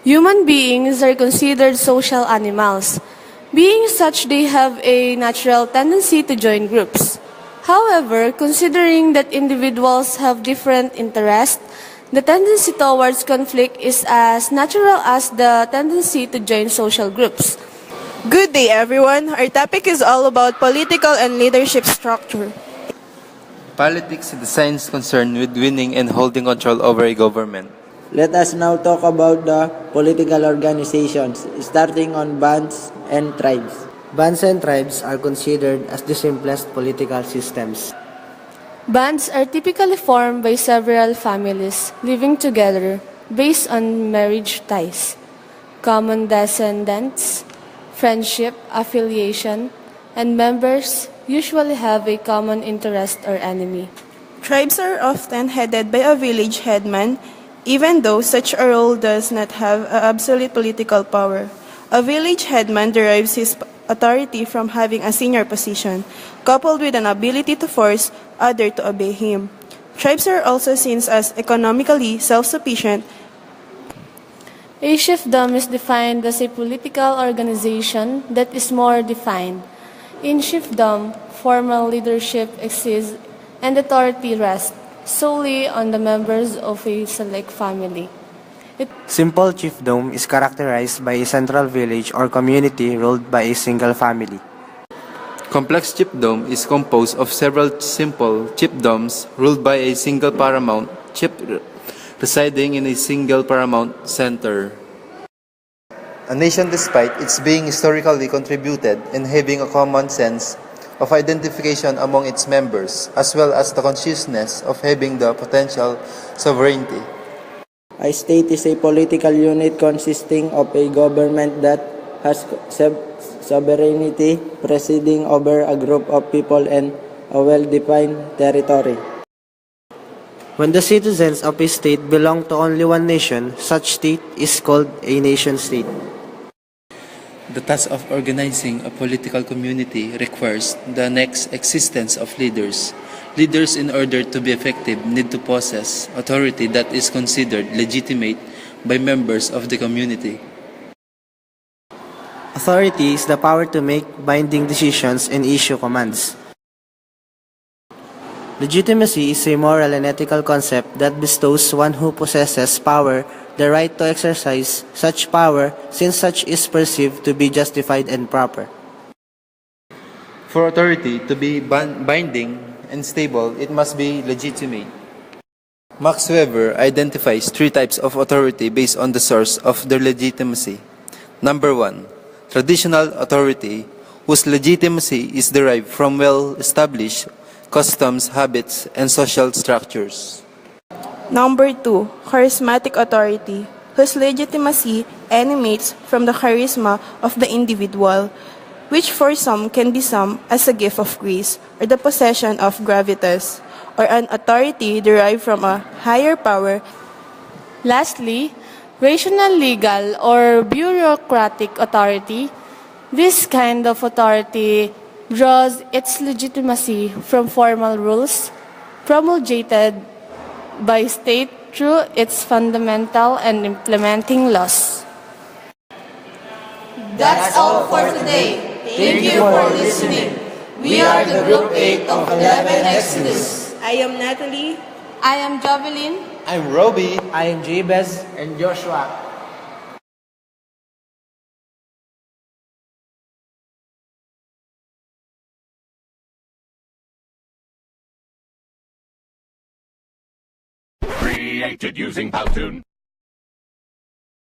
Human beings are considered social animals. Being such, they have a natural tendency to join groups. However, considering that individuals have different interests, the tendency towards conflict is as natural as the tendency to join social groups. Good day, everyone. Our topic is all about political and leadership structure. Politics is the science concerned with winning and holding control over a government. Let us now talk about the political organizations, starting on bands and tribes. Bands and tribes are considered as the simplest political systems. Bands are typically formed by several families living together based on marriage ties, common descendants, friendship, affiliation, and members usually have a common interest or enemy. Tribes are often headed by a village headman, even though such a role does not have absolute political power. A village headman derives his authority from having a senior position, coupled with an ability to force others to obey him. Tribes are also seen as economically self-sufficient. A chiefdom is defined as a political organization that is more defined. In chiefdom, formal leadership exists and authority rests solely on the members of a select family. Simple chiefdom is characterized by a central village or community ruled by a single family. Complex chiefdom is composed of several simple chiefdoms ruled by a single paramount chief residing in a single paramount center. A nation, despite its being historically contributed and having a common sense of identification among its members, as well as the consciousness of having the potential sovereignty. A state is a political unit consisting of a government that has sovereignty presiding over a group of people and a well-defined territory. When the citizens of a state belong to only one nation, such state is called a nation-state. The task of organizing a political community requires the next existence of leaders. Leaders, in order to be effective, need to possess authority that is considered legitimate by members of the community. Authority is the power to make binding decisions and issue commands. Legitimacy is a moral and ethical concept that bestows one who possesses power the right to exercise such power, since such is perceived to be justified and proper. For authority to be binding and stable, it must be legitimate. Max Weber identifies three types of authority based on the source of their legitimacy. Number 1, traditional authority, whose legitimacy is derived from well-established customs, habits, and social structures. Number 2, charismatic authority, whose legitimacy emanates from the charisma of the individual, which for some can be summed as a gift of grace or the possession of gravitas, or an authority derived from a higher power. Lastly, rational legal or bureaucratic authority. This kind of authority draws its legitimacy from formal rules promulgated by state through its fundamental and implementing laws. That's all for today. Thank you for listening. We are the Group 8 of 11 Exodus. I am Natalie. I am Jovelyn. I'm Roby. I am Jabez and Joshua. Created using Powtoon.